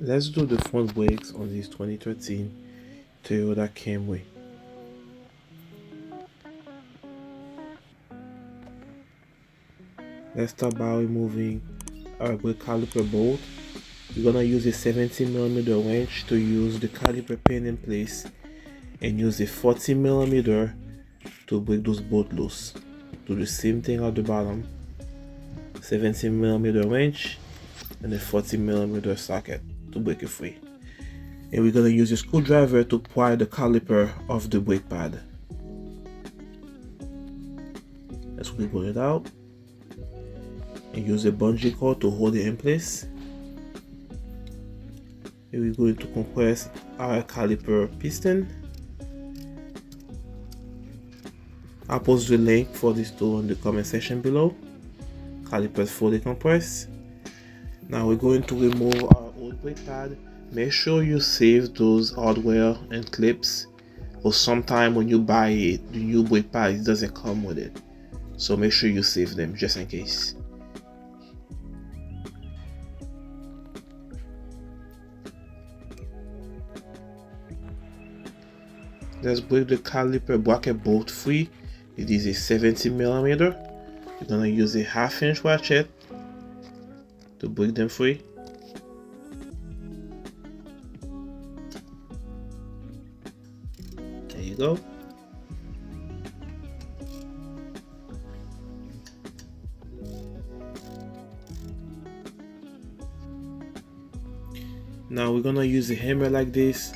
Let's do the front brakes on this 2013 Toyota Camry. Let's start by removing our brake caliper bolt. We're gonna use a 17mm wrench to use the caliper pin in place and use a 40mm to break those bolts loose. Do the same thing at the bottom. 17mm wrench and a 40mm socket to break it free. And we're gonna use a screwdriver to pry the caliper off the brake pad. Let's wiggle it out and use a bungee cord to hold it in place. And we're going to compress our caliper piston. I'll post the link for this tool in the comment section below. Caliper is fully compressed. Now we're going to remove our old brake pad. Make sure you save those hardware and clips, or sometime when you buy it, the new brake pad, it doesn't come with it. So make sure you save them just in case. Let's break the caliper bracket bolt free. It is a 70mm. We're gonna use a 1/2" ratchet to break them free. There you go. Now we're gonna use a hammer like this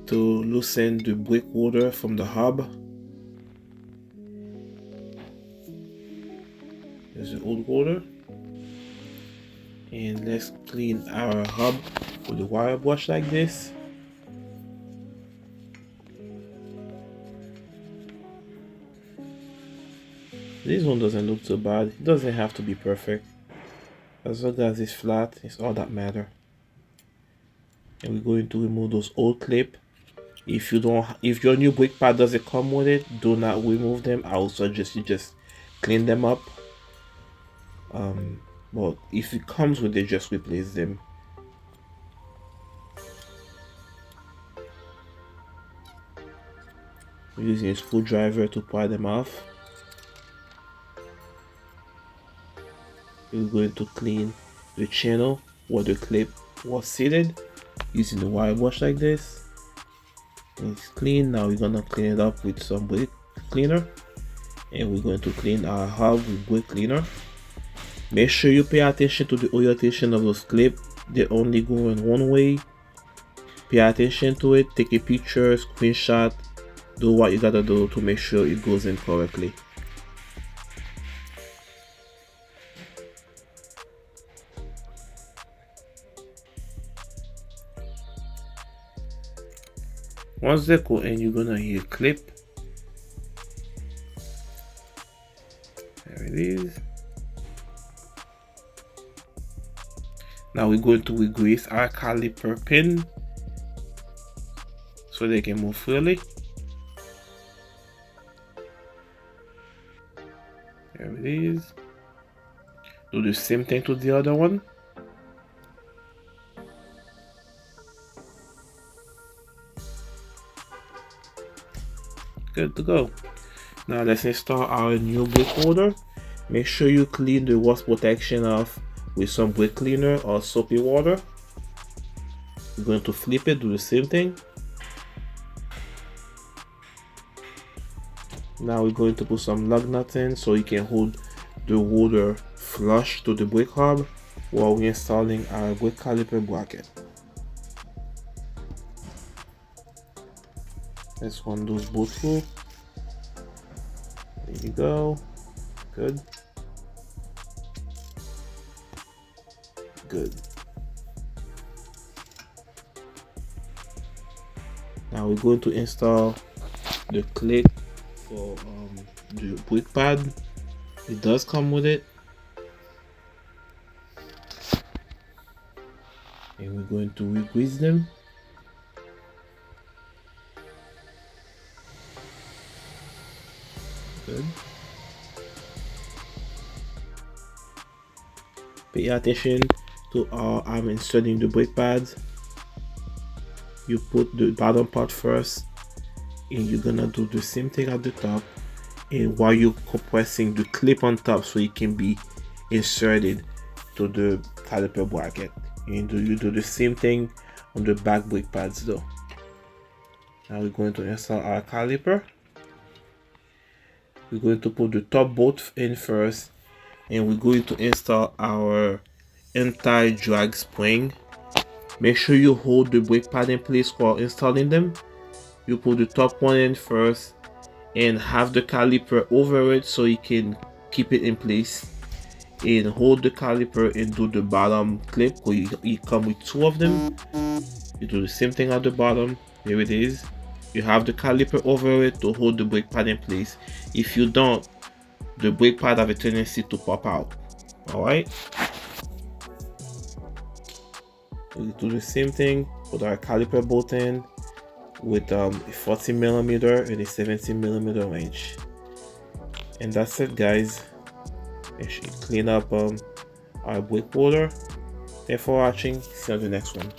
to loosen the brake rotor from the hub. There's the old rotor. And let's clean our hub with a wire brush like this. This one doesn't look too bad. It doesn't have to be perfect. As long as it's flat, it's all that matters. And we're going to remove those old clips. If your new brake pad doesn't come with it, do not remove them. I would suggest you just clean them up. But if it comes with it, just replace them. We're using a screwdriver to pry them off. We're going to clean the channel where the clip was seated using the wire brush like this. And it's clean. Now we're gonna clean it up with some brake cleaner, and we're going to clean our hub with brake cleaner. Make sure you pay attention to the orientation of those clips. They only go in one way. Pay attention to it. Take a picture, screenshot, do what you gotta do to make sure it goes in correctly. Once they go in, you're gonna hear clip. There it is. Now we're going to regrease our caliper pin so they can move freely. There it is. Do the same thing to the other one. Good to go. Now let's install our new brake rotor. Make sure you clean the rust protection off with some brake cleaner or soapy water. We're going to flip it, do the same thing. Now we're going to put some lug nuts in so you can hold the rotor flush to the brake hub while we're installing our brake caliper bracket. Let's run those both through. There you go. Good. Good. Now we're going to install the clip for the brake pad. It does come with it. And we're going to re-grease them. Good. Pay attention So I'm inserting the brake pads. You put the bottom part first, and you're gonna do the same thing at the top, and while you're compressing the clip on top so it can be inserted to the caliper bracket. And you do the same thing on the back brake pads though. Now we're going to install our caliper. We're going to put the top bolt in first, and we're going to install our anti-drag spring. Make sure you hold the brake pad in place while installing them. You put the top one in first and have the caliper over it so you can keep it in place, and hold the caliper and do the bottom clip, where you come with two of them. You do the same thing at the bottom. There it is. You have the caliper over it to hold the brake pad in place. If you don't, the brake pad have a tendency to pop out. Alright, we do the same thing with our caliper bolt in with a 40mm and a 17mm wrench. And that's it, guys. Make sure you clean up our brake roller. Thanks for watching. See you on the next one.